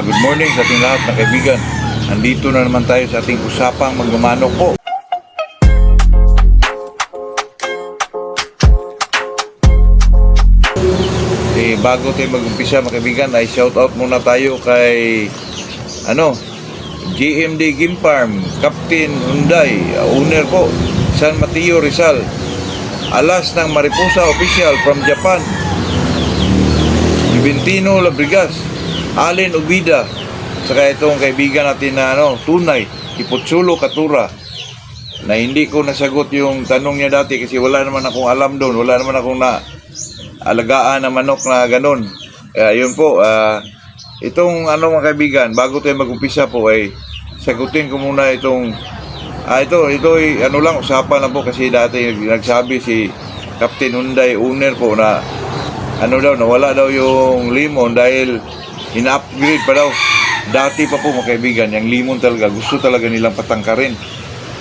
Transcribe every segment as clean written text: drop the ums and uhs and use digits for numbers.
Good morning sa ating lahat na kaibigan. Nandito na naman tayo sa ating usapang magmamanok po. Bago tayo mag-umpisa mga kaibigan ay shout out muna tayo kay GMD Game Farm, Captain Hunday, owner po, San Mateo Rizal. Alas ng Mariposa official from Japan, Juventino Labrigas, Allen Ubida, saka itong kaibigan natin na Tunay, Ipotsulo Katura, na hindi ko nasagot yung tanong niya dati kasi wala naman akong alam doon, wala naman akong alagaan na manok na ganun. Yun po, itong mga kaibigan, bago tayo mag-umpisa po ay sagutin ko muna itong ito ay usapan lang po kasi dati nagsabi si Captain Hunday, owner po, na nawala daw yung limon dahil ina-upgrade pa daw. Dati pa po mga kaibigan, yung limon talaga, gusto talaga nilang patangkarin.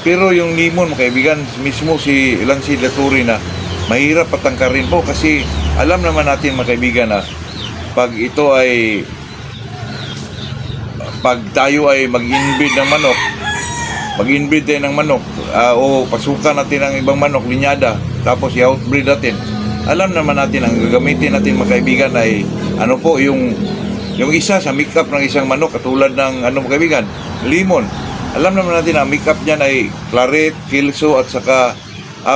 Pero yung limon mga kaibigan, mismo si Lancy Laturi na mahirap patangkarin po kasi alam naman natin mga kaibigan na pag tayo ay mag-inbreed ng manok, o pasukan natin ang ibang manok, linyada, tapos i-outbreed natin, alam naman natin ang gagamitin natin mga kaibigan ay yung isa sa make-up ng isang manok, katulad ng mga kaibigan, limon. Alam naman natin ang make-up niyan ay claret, kilso at saka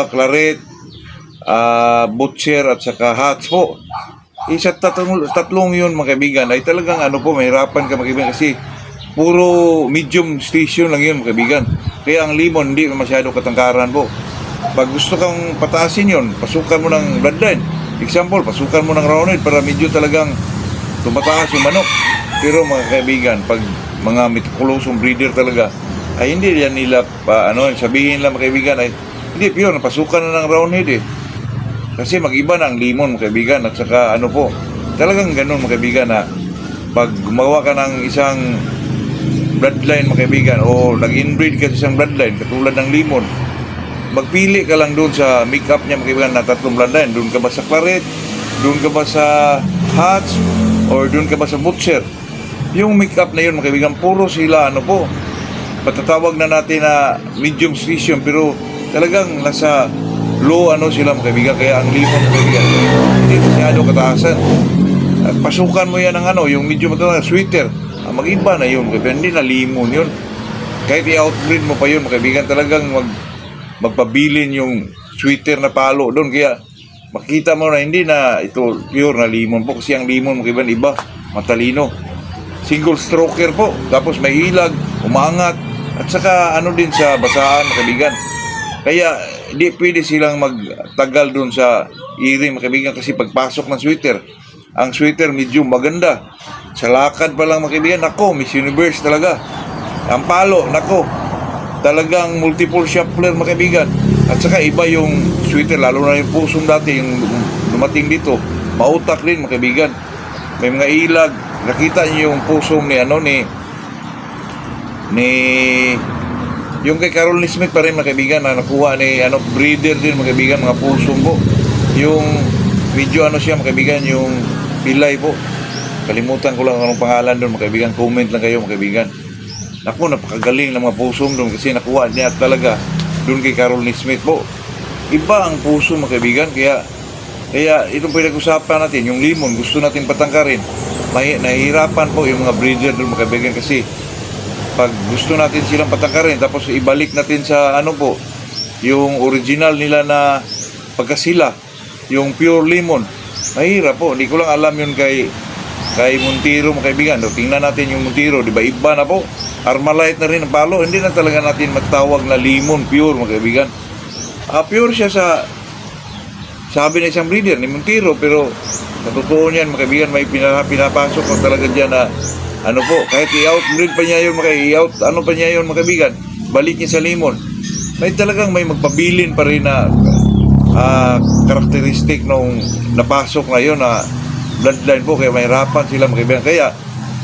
claret, butcher at saka hats po. Tatlong yun mga kaibigan ay talagang mahirapan ka mga kaibigan kasi puro medium station lang yun mga kaibigan. Kaya ang limon hindi masyado katangkaran po. Pag gusto kang pataasin yun, pasukan mo ng bloodline. Example, pasukan mo ng roundhead para medyo talagang tumataas yung manok. Pero mga kaibigan, pag mga meticulous breeder talaga ay hindi yan nila sabihin lang mga kaibigan ay hindi pure, pasukan na ng roundhead kasi mag-iba na ang limon mga kaibigan. At saka talagang ganun mga kaibigan na pag gumawa ka ng isang bloodline mga kaibigan o nag-inbreed ka sa isang bloodline katulad ng limon, magpili ka lang doon sa make-up niya mga kaibigan na tatlong bloodline. Doon ka ba sa claret, doon ka ba sa hats, or doon ka ba sa butcher? Yung make-up na yun mga kaibigan, puro sila patatawag na natin na medium station, pero talagang nasa low sila mga kaibigan. Kaya ang limon mga kaibigan hindi masyado kataasan. At pasukan mo yan ng yung medyo matataas, sweeter, mag-iba na yun mga kaibigan, hindi na limon yun. Kahit i-outbreed mo pa yun mga kaibigan, talagang magpabilin yung sweeter na palo doon. Kaya makita mo na hindi na ito pure na limon po, kasi ang limon mga kaibigan iba, matalino, single stroker po, tapos may ilag, umangat, at saka din sa basaan mga kaibigan. Kaya hindi pwede silang magtagal doon sa iri mga kaibigan kasi pagpasok ng sweater, ang sweater medyo maganda. Sa lakad pa lang mga kaibigan, Miss Universe talaga. Ang palo, talagang multiple shuffler mga kaibigan. At saka iba yung sweater, lalo na yung pusong dati, yung dumating dito, mautak din mga kaibigan. May mga ilag, nakita niyo yung pusong yung kay Carol Smith pa rin mga kaibigan na nakuha ni breeder din mga kaibigan, mga pusong po. Yung video siya mga kaibigan, yung pilay po. Kalimutan ko lang anong pangalan doon mga kaibigan. Comment lang kayo mga kaibigan. Napakagaling ng mga pusong doon kasi nakuha niya talaga doon kay Carol Smith po. Iba ang puso mga kaibigan. Kaya itong pinag-usapan natin, yung limon, gusto natin patangkarin. Nahihirapan po yung mga breeder doon mga kaibigan kasi pag gusto natin silang patangkarin tapos ibalik natin sa yung original nila na pagkasila, yung pure limon, mahirap po. Hindi ko lang alam yun kay Montero mga kaibigan. Tingnan natin yung Montero, di ba iba na po, Armalite na rin ang palo, hindi na talaga natin matawag na limon pure mga kaibigan. Pure siya sa sabi na isang breeder ni Montero, pero sa totoo niyan mga kaibigan, may pinapasok ko talaga dyan na kahit i-outbreed pa niya yun mga kaibigan, balik niya sa limon, may magpabilin pa rin na karakteristik nung napasok na yun na bloodline po. Kaya mahirapan sila mga kaibigan. Kaya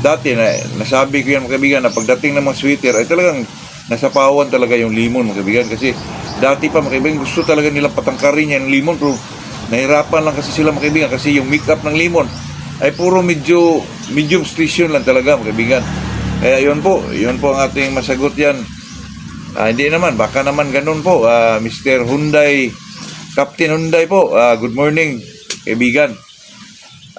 dati nasabi ko yan mga kaibigan na pagdating ng mga sweater ay talagang nasapawan talaga yung limon mga kaibigan. Kasi dati pa mga kaibigan gusto talaga nilang patangkarin yung limon, pero nahirapan lang kasi sila mga kaibigan kasi yung make-up ng limon ay puro medyo medium station lang talaga mga kaibigan. Kaya yun po ang ating masagot yan. Hindi naman, baka naman ganun po. Mr. Hyundai, Captain Hyundai po, good morning kaibigan.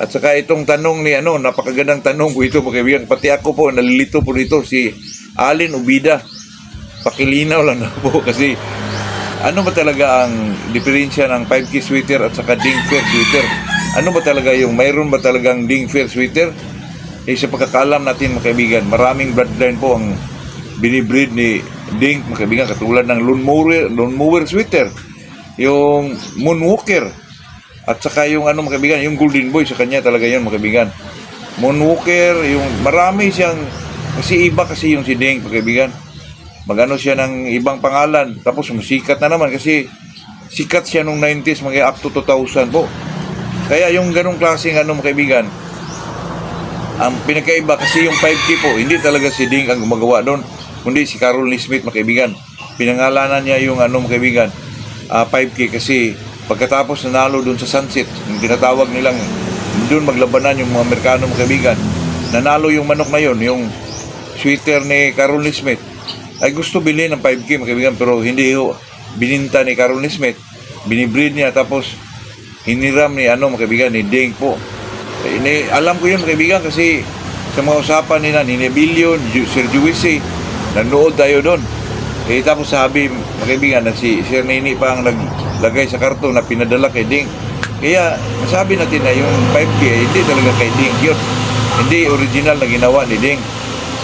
At saka itong tanong ni napakagandang tanong po ito mga kaibigan. Pati ako po, nalilito po dito si Alin Ubida. Pakilinaw lang na po kasi ano ba talaga ang diferensya ng 5K sweater at saka Ding Fair sweater? Ano ba talaga mayroon ba talagang Ding Fair sweater? Sa pagkakalam natin mga kaibigan, maraming bloodline po ang binibreed ni Ding mga kaibigan, katulad ng lawn mower sweater, yung Moonwalker, at saka yung mga kaibigan, yung Golden Boy, sa kanya talaga yun mga kaibigan. Moonwalker, yung marami siyang, kasi iba kasi yung si Ding mga kaibigan. Magano siya ng ibang pangalan, tapos musikat na naman kasi sikat siya nung 90s mga up to 2000 po. Kaya yung ganong klaseng mga kaibigan, ang pinakaiba kasi yung 5K po, hindi talaga si Ding ang gumagawa doon, kundi si Carol Lee Smith mga kaibigan. Pinangalanan niya yung mga kaibigan, 5K kasi pagkatapos nanalo doon sa Sunset, yung tinatawag nilang doon maglabanan yung mga Amerikano mga kaibigan, nanalo yung manok na yun, yung sweater ni Carol Lee Smith. Ay gusto bilhin ng 5K mga kaibigan, pero hindi bininta ni Carol Lee Smith, binibreed niya, tapos hiniram ni mga kaibigan, ni Ding po. Alam ko yun mga kaibigan kasi sa mga usapan ni Nebillion, Sir Juicy, nanood tayo doon. Tapos sabi mga kaibigan na si Sir Nini pa ang naglagay sa karton na pinadala kay Ding. Kaya masabi natin na yung 5K hindi talaga kay Ding yun, hindi original na ginawa ni Ding.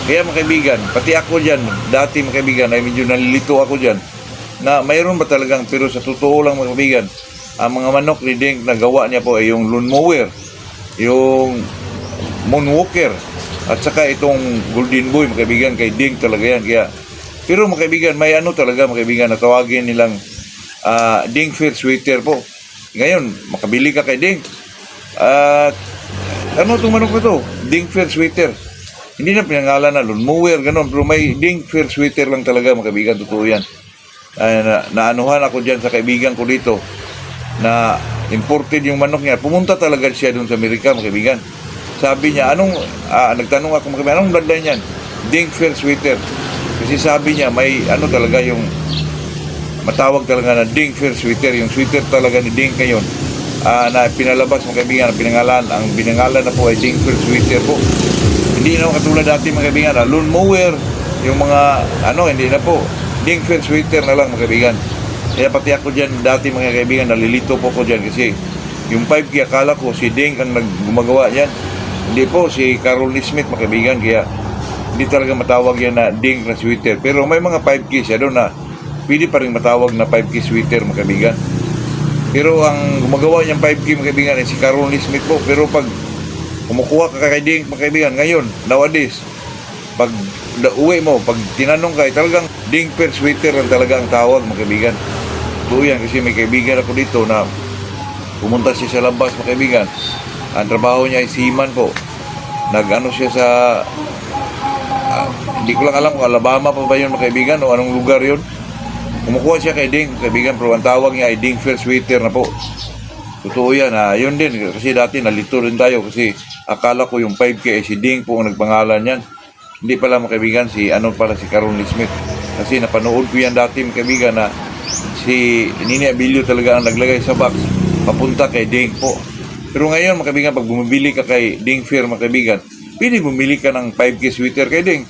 Kaya mga kaibigan, pati ako dyan, dati mga kaibigan, ay medyo nalilito ako dyan, na mayroon ba talagang, pero sa totoo lang mga kaibigan, ang mga manok ni Ding na gawa niya po ay yung lawn mower, yung Moonwalker, at saka itong Golden Boy mga kaibigan, kay Ding talaga yan. Kaya, pero mga kaibigan, may talaga mga kaibigan, na tawagin nilang Ding Fair sweater po. Ngayon, makabili ka kay Ding. At itong manok na to? Ding Fair sweater. Hindi na pinangalan na lawn mower, ganun. Pero may Ding Fair sweater lang talaga mga kaibigan, totoo yan. Naanuhan ako dyan sa kaibigan ko dito na imported yung manok niya. Pumunta talaga siya doon sa Amerika mga kaibigan. Sabi niya, nagtanong ako mga kaibigan, anong bloodline yan? Ding Fair sweater. Kasi sabi niya, may talaga yung matawag talaga na Ding Fair sweater. Yung sweater talaga ni Ding ngayon na pinalabas mga kaibigan, ang binangalan na po ay Ding Fair sweater po. Hindi na katulad dati mga kaibigan, lawn mower, yung mga hindi na po. Ding Fair sweater na lang mga kaibigan. Kaya pati ako dyan dati mga kaibigan, nalilito po ko dyan kasi yung 5K akala ko si Ding ang gumagawa yan. Hindi po, si Carol Lee Smith mga kaibigan. Kaya hindi talaga matawag yan na Ding na sweater. Pero may mga 5K siya doon na pwede pa rin matawag na 5K sweater mga kaibigan. Pero ang gumagawa niyang 5K mga kaibigan ay si Carol Lee Smith po. Pero pag kumukuha ka kay Ding mga kaibigan, ngayon, nowadays, pag uwi mo, pag tinanong ka, talagang Ding Fair sweater lang talaga ang tawag mga kaibigan. Ito yan kasi may kaibigan ako dito na pumunta siya sa labas mga kaibigan. Ang trabaho niya ay seaman po. Siya sa hindi ko lang alam kung Alabama pa ba yun mga kaibigan o anong lugar yun. Kumukuha siya kay Ding mga kaibigan, pero ang tawag niya ay Ding Fair sweater na po. Totoo yan, yun din kasi dati nalito rin tayo kasi akala ko yung 5K ay si Ding po ang nagpangalan yan. Hindi pala mga kaibigan, si Carol Lee Smith. Kasi napanood ko yan dati mga kaibigan na si Nini Abilio talaga ang naglagay sa box papunta kay Ding po. Pero ngayon mga kaibigan, pag bumibili ka kay Ding Fair mga kaibigan, pwede bumili ka ng 5K sweater kay Ding.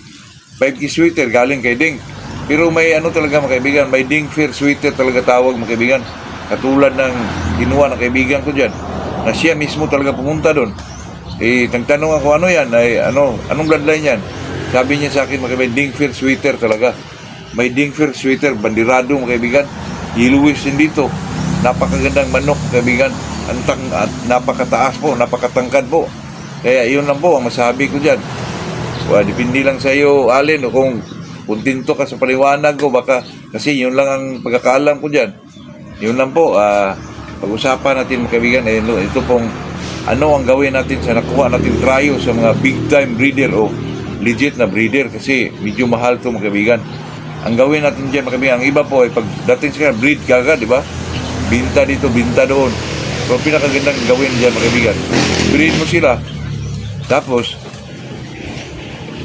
5K sweater galing kay Ding. Pero may talaga mga kaibigan, may Ding Fair sweater talaga tawag mga kaibigan. Katulad ng kinuha ng kaibigan ko dyan, na siya mismo talaga pumunta doon. Nagtanong ako, ano yan? Anong bloodline yan? Sabi niya sa akin, mga kaibigan, Ding Fair sweater talaga. May Ding Fair sweater, bandirado mga kaibigan. Iluwis din dito. Napakagandang manok mga kaibigan. At napakataas po, napakatangkad po. Kaya yun lang po ang masabi ko dyan. Depende lang sa iyo, Alin, kung puntinto ka sa paliwanag ko, baka kasi yun lang ang pagkakaalam ko dyan. Yun lang po, pag-usapan natin mga kaibigan, ito pong ang gawin natin sa nakuha natin tryo sa mga big time breeder o legit na breeder kasi medyo mahal to mga kaibigan. Ang gawin natin dyan mga kaibigan, ang iba po ay pagdating sa breed kagad, di ba? Binta dito, binta doon. So pinakagandang gawin dyan mga kaibigan, breed mo sila, tapos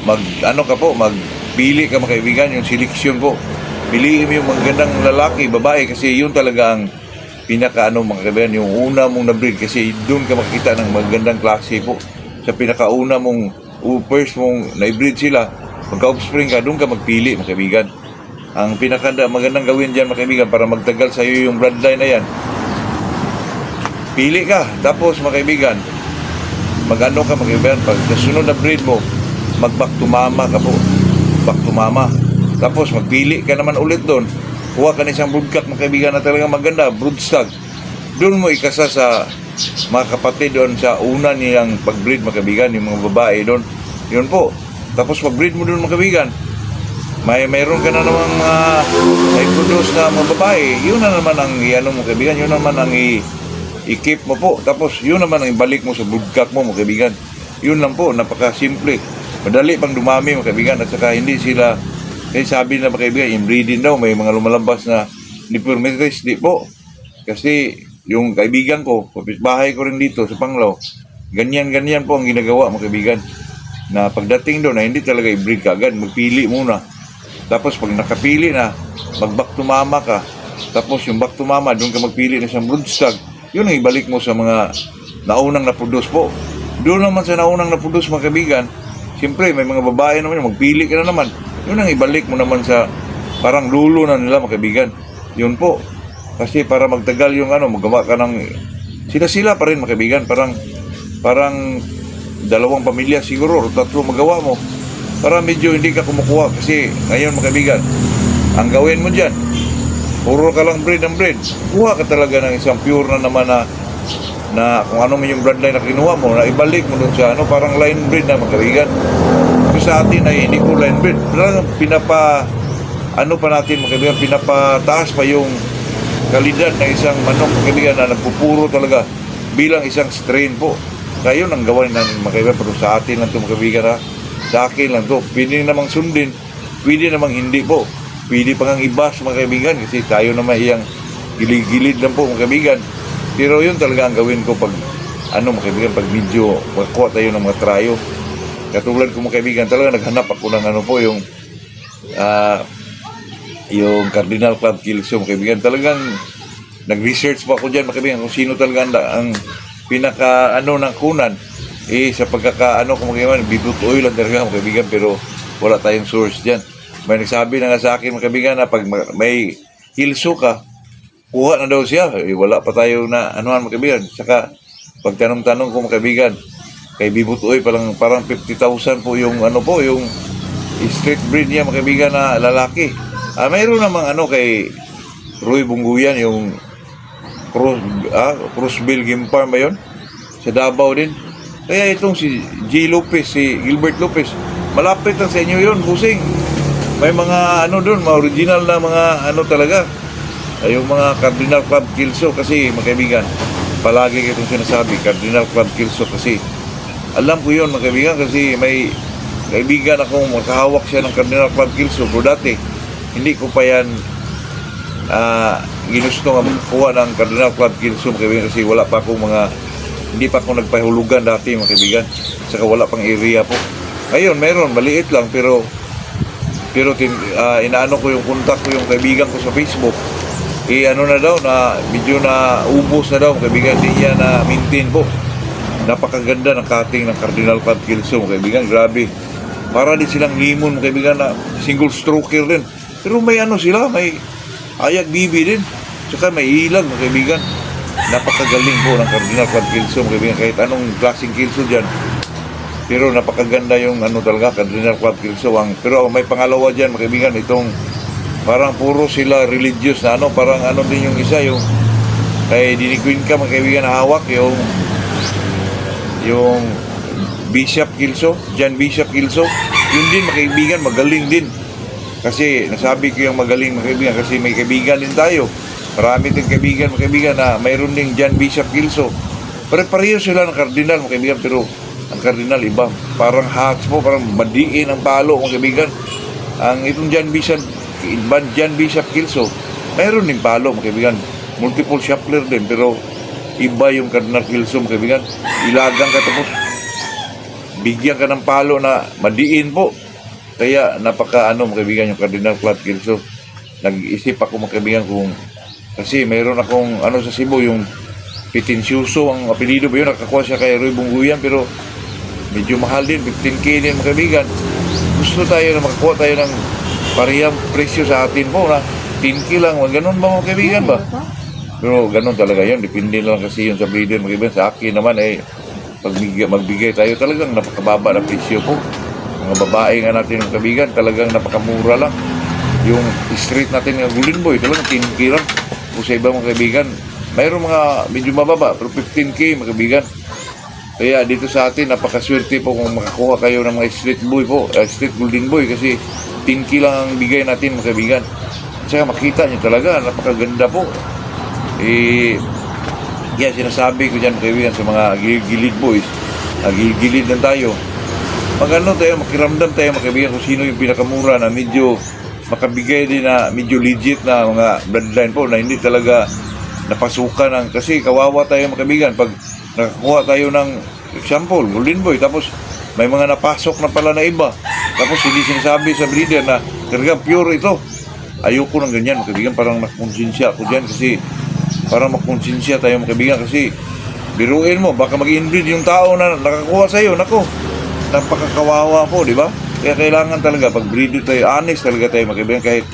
magpili ka mga kaibigan, yung seleksyon po. Piliin mo yung magandang lalaki, babae, kasi yun talaga ang mga kaibigan, yung una mong na-breed, kasi doon ka makikita ng magandang klase po. Sa pinakauna mong, first mong na-breed sila, magka-offspring ka, doon ka magpili mga kaibigan. Ang magandang gawin dyan mga kaibigan, para magtagal sa iyo yung bloodline na yan, pili ka. Tapos mga kaibigan, mga kaibigan, pag sa sunod na breed mo, mag-back to mama ka po. Back to mama. Tapos magpili ka naman ulit doon. Kuha ka na isang broodcock mga kaibigan na talagang maganda, broodstag. Doon mo ikasa sa mga kapatid doon sa una niyang pag-breed mga kaibigan, yung mga babae doon. Yun po. Tapos mag-breed mo doon mga kaibigan. Mayroon ka na namang i-produce na mga babae. Yun na naman ang mga kaibigan. Yun naman ang i-keep mo po. Tapos yun naman ang ibalik mo sa broodcock mo mga kaibigan. Yun lang po, napaka-simple. Madali pang dumami mga kaibigan, at saka hindi sila, sabi na mga kaibigan, inbreeding daw, may mga lumalabas na deformities. Di po. Kasi yung kaibigan ko, kapitbahay ko rin dito sa Panglao, ganyan po ang ginagawa mga kaibigan. Na pagdating doon, na hindi talaga i-breed ka agad, magpili muna. Tapos pag nakapili na, mag-back to mama ka. Tapos yung back to mama, doon ka magpili na isang broodstag. Yun ang ibalik mo sa mga naunang na-produce po. Doon naman sa naunang na-produce mga kaibigan, siyempre may mga babae naman, magpili ka na naman. Yun ang ibalik mo naman sa parang lulo na nila mga kaibigan. Yun po. Kasi para magtagal yung magawa ka ng sila pa rin mga kaibigan. Parang dalawang pamilya siguro o tatlo magawa mo. Para medyo hindi ka kumukuha. Kasi ngayon mga kaibigan, ang gawin mo dyan, puro ka lang breed ng breed. Kuha ka talaga ng isang pure na naman na kung ano man yung bloodline na kinuha mo, na ibalik mo dun sa parang line breed na mga kaibigan. Kasi sa atin ay hindi po line breed. Talagang pinapataas pa yung kalidad ng isang manok mga kaibigan na nagpupuro talaga bilang isang strain po. Kaya yun ang gawin natin mga kaibigan. Pero sa atin lang ito mga kaibigan sa akin lang ito. Pwede namang sundin, pwede namang hindi po. Pwede pa ngang ibas mga kaibigan, kasi tayo naman iyang gilid-gilid lang po mga kaibigan. Pero yun talaga ang gawin ko pag mga kaibigan, pag medyo magkuha tayo ng mga trayo. Katulad ko mga kaibigan, talaga naghanap ako ng yung Cardinal Club Kilso mga kaibigan. Talagang nag-research pa ako dyan mga kaibigan kung sino talaga ang pinaka ng kunan. Sa pagkaka ko mga kaibigan, bibot oil lang talaga mga kaibigan, pero wala tayong source dyan. May nagsabi na nga sa akin mga kaibigan na pag may Kilso ka, kuha na daw siya. Wala pa tayo na mga kaibigan. Saka pagtanong-tanong ko mga kaibigan, kay Bibutoy parang 50,000 po yung yung street breed niya mga kaibigan na lalaki. Mayroon namang kay Roy Bunguyan, yung Crossbill Game Farm ba yun? Sa Davao din. Kaya itong si Gilbert Lopez, malapit lang sa inyo yun, busing. May mga doon, mga original na mga talaga. Yung mga Cardinal Club Kilso, kasi mga kaibigan, palagi itong sinasabi, Cardinal Club Kilso, kasi alam ko yun mga kaibigan, kasi may kaibigan akong makahawak siya ng Cardinal Club Kilso, pero dati hindi ko pa yan ginusto nga magkuha ng Cardinal Club Kilso mga kaibigan, kasi hindi pa ako nagpahulugan dati mga kaibigan, saka wala pang area po. Ngayon meron, maliit lang, pero inaano ko yung contact ko yung kaibigan ko sa Facebook. Na daw, na medyo na ubos na daw mga kaibigan, hindi niya na maintain po. Napakaganda ng cutting ng Cardinal Club Kilso mga kaibigan, grabe. Para din silang limon mga kaibigan, na single stroker din. Pero may sila, may ayag bibi din. Saka may ilag mga kaibigan. Napakagaling po ng Cardinal Club Kilso mga kaibigan, kahit anong klaseng Kilso dyan. Pero napakaganda yung talaga Cardinal Club Kilso. Pero may pangalawa dyan mga kaibigan, itong parang puro sila religious na parang din yung isa, yung kay Dini Queen ka mga kaibigan na hawak, yung Bishop Kilso, John Bishop Kilso. Yun din mga kaibigan, magaling din. Kasi nasabi ko yung magaling mga kaibigan, kasi may kaibigan din tayo. Marami din kaibigan mga kaibigan na mayroon ding John Bishop Kilso. Pare-pareho sila ng Cardinal mga kaibigan, pero ang Cardinal iba. Parang hats po, parang madiin ang palo mga kaibigan. Ang itong John Bishop Kilso, mayroon din palo mga kaibigan. Multiple shuffler din, pero iba yung Cardinal Kilso mga kaibigan. Ilagang ka, tapos bigyan ka ng palo na madiin po. Kaya napaka mga kaibigan, yung Cardinal Flat Kelso. Nag-isip ako mga kaibigan kung kasi mayroon akong sa Cebu, yung Pitincioso ang apelido ba yun, nakakuha siya kay Roy Bungguyan, pero medyo mahal din, 15K din mga kaibigan. Gusto tayo na makakuha tayo ng parehang presyo sa atin po na 10K lang, ganun ba mga kaibigan ba? Pero ganun talaga yun, depende lang kasi yun sa breeder mga kaibigan. Sa akin naman pag magbigay tayo talagang napakababa na presyo po. Mga babae nga natin mga kaibigan, talagang napakamura lang. Yung street natin ng Golden Boy, talagang 10K lang. O sa ibang mga kaibigan, mayroong mga medyo mababa, pero 15K mga kaibigan. Kaya dito sa atin, napakaswerte po kung makakuha kayo ng mga street boy po, street Golden Boy, kasi 10K lang ang bigay natin mga kaibigan. At saka makita nyo talaga, napakaganda po. Yan, sinasabi ko dyan mga kaibigan sa mga gilid boys, gilid lang tayo. Tayo, makiramdam tayo mga kaibigan kung sino yung pinakamura na medyo makabigay din na medyo legit na mga bloodline po na hindi talaga napasukan ng, kasi kawawa tayo mga kaibigan pag nakakuha tayo ng example, Golden Boy, tapos may mga napasok na pala na iba, tapos hindi sinasabi sa breeder na talaga pure ito. Ayoko ng ganyan mga kaibigan, parang nakonsensya ako dyan, kasi parang makonsensya tayo mga kaibigan, kasi biruin mo, baka mag-inbreed yung tao na nakakuha sa'yo, nako, napakakawawa po, di ba? Kaya kailangan talaga, pag breeder tayo, honest talaga tayo mga kaibigan, kahit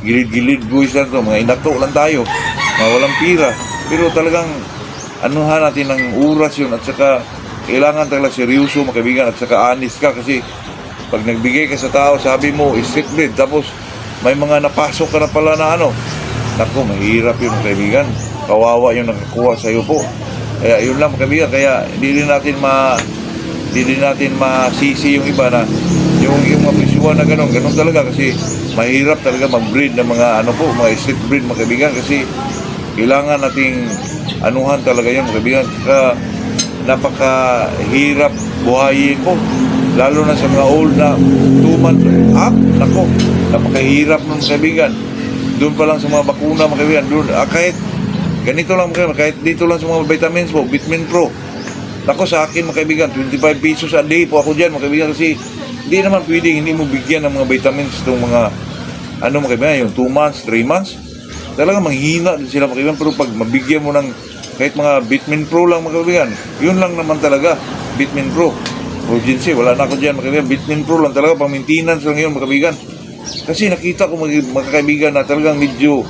gilid-gilid boys lang to, mga inato lang tayo, mga walang pira, pero talagang anuhan natin ng oras yun, at saka kailangan talaga seryoso mga kaibigan, at saka honest ka, kasi pag nagbigay ka sa tao, sabi mo street breed, tapos may mga napasok ka na pala na naku, mahirap yun mga kaibigan, kawawa yung nakakuha sa iyo po. Kaya yun lang mga kaibigan, kaya hindi din natin masisi yung iba na yung mga presyuhan na ganun talaga, kasi mahirap talaga mag-breed ng mga mga street breed mga kaibigan, kasi kailangan nating anuhan talaga yun mga kaibigan. Saka napakahirap buhayin po, lalo na sa mga old na 2 months up, nako, napakahirap ng kaibigan. Doon pa lang sa mga bakuna mga kaibigan, doon, kahit ganito lang mga kaibigan, kahit dito lang sa mga vitamins po, Vitamin Pro, nako sa akin mga kaibigan, 25 pesos a day po ako dyan mga kaibigan, kasi hindi naman pwedeng hindi mo bigyan ng mga vitamins itong mga mga kaibigan, yung 2 months, 3 months, talaga manghihina din sila mga kaibigan. Pero pag mabigyan mo ng kahit mga Vitamin Pro lang mga kaibigan, yun lang naman talaga, Vitamin Pro. Urgency, wala na ako dyan mga kaibigan, Vitamin Pro lang talaga, pang maintenance lang yun mga kaibigan. Kasi nakita ko mga kaibigan na talagang medyo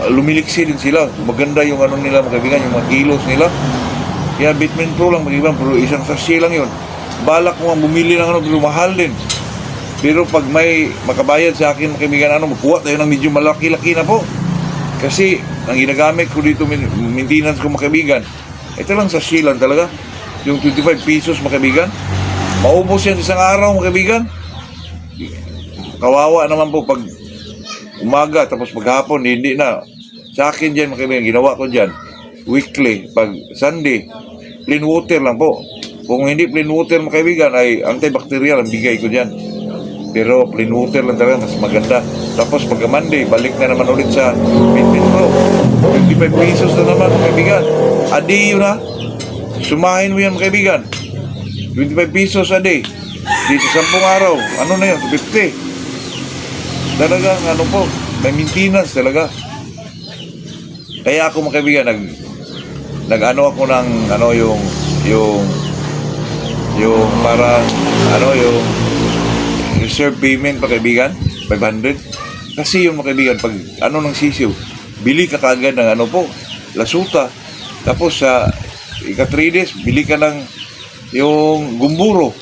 lumiliksi din sila, maganda yung nila mga kaibigan, yung mga kilos nila. Kaya Vitamin Pro lang mga kaibigan, pero isang sachet lang yun. Balak mo ang bumili ng pero mahal din. Pero pag may makabayad sa akin mga kaibigan, magkuha tayo ng medyo malaki-laki na po. Kasi ang ginagamit ko dito, maintenance ko mga kaibigan, ito lang sachet lang talaga, yung 25 pesos mga kaibigan. Maubos yan isang araw mga kaibigan. Kawawa naman po pag umaga tapos maghapon hindi na. Sa akin dyan mga kaibigan, ginawa ko dyan weekly, pag Sunday plain water lang po. Kung hindi plain water mga kaibigan, ay antibacterial ang bigay ko dyan, pero plain water lang talaga mas maganda. Tapos pag Monday balik na naman ulit sa Vitamin Pro, 25 pesos na naman mga kaibigan, a day yun ha. Sumahin mo yan mga kaibigan, 25 pesos a day, dito 10 araw, na yun, 50. Talagang po, may maintenance talaga. Kaya ako mga kaibigan, ako ng yung para yung reserve payment mga kaibigan, 500. Kasi yung mga kaibigan, pag ng sisiw, bili ka kaagad ng lasuta. Tapos sa ika-3 days, bili ka ng yung gumburo.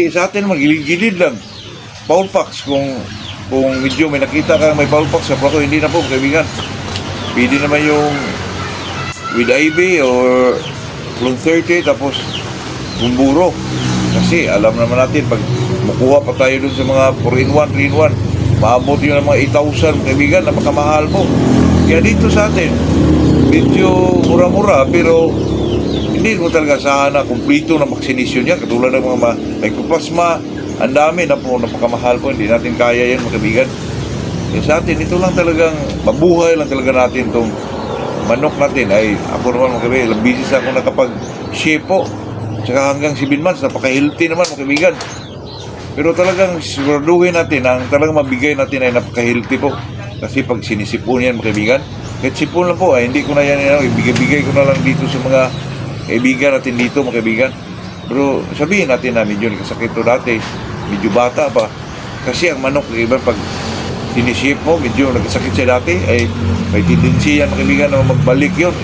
Sa atin naman, gilid-gilid lang. Fowl packs, kung medyo may nakita ka may fowl packs sa plato, hindi na po kaibigan. Pwede naman yung with IB or Clone 30, tapos gumburo. Kasi alam naman natin, pag makuha pa tayo dun sa mga 4-in-1, 3-in-1, maabot yun ng mga 8,000 kaibigan, napakamahal po. Kaya dito sa atin, medyo mura-mura, pero hindi mo talaga sana kumplito na vaccination niya, katulad ng mga mycoplasma, ang dami na po, napakamahal po, hindi natin kaya yan mga kaibigan. Kaya sa atin, ito lang talagang, mabuhay lang talaga natin itong manok natin. Ay, ako naman mga kaibigan, ilang bisis ako nakapag-shape po. Tsaka hanggang 7 months, napaka-healthy naman mga kaibigan. Pero talagang siguraduhin natin ang talagang mabigay natin ay napaka-healthy po. Kasi pag sinisipon yan mga kaibigan, kahit sipon lang po, ay hindi ko na yan, ibigay ko na lang dito sa mga kaibigan natin dito mga kaibigan. Pero sabihin natin na medyo nagkasakit to dati, medyo bata pa. Kasi ang manok, kaibigan, pag sinisip mo, medyo nagkasakit siya dati, ay may tendency yan mga kaibigan na magbalik yun.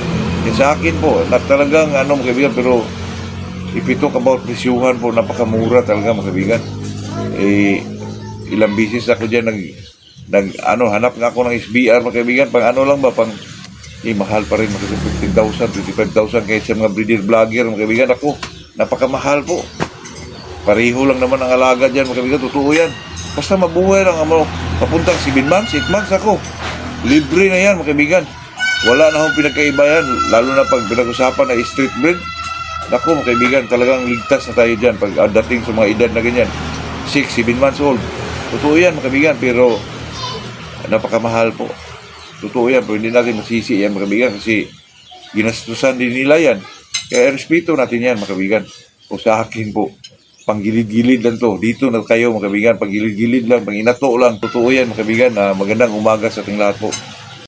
Yan sa akin po, na talagang mga kaibigan, pero if you talk about presyuhan po, napakamura talaga mga kaibigan. Ilang bisis ako dyan hanap nga ako ng SBR mga kaibigan, pang lang ba, mahal pa rin mga 15,000, 25,000 kahit sa mga breeder vlogger mga kaibigan. Ako, napakamahal po. Pareho lang naman ang alaga dyan mga kaibigan, totoo yan. Basta mabuhay lang papuntang 7 months, 8 months ako. Libre na yan mga kaibigan. Wala na akong pinagkaiba yan, lalo na pag pinag-usapan na street breed. Naku mga kaibigan, talagang ligtas na tayo dyan pag dating sa mga edad na ganyan, 6, 7 months old. Totoo yan mga kaibigan, pero napakamahal po. Totoo yan, pero hindi natin masisi yan mga kaibigan kasi ginastusan din nila yan. Kaya respeto natin yan mga kaibigan. O sa akin po, panggilid-gilid lang to. Dito na kayo mga kaibigan, panggilid-gilid lang, panginato lang. Totoo yan mga kaibigan. Magandang umaga sa ating lahat po.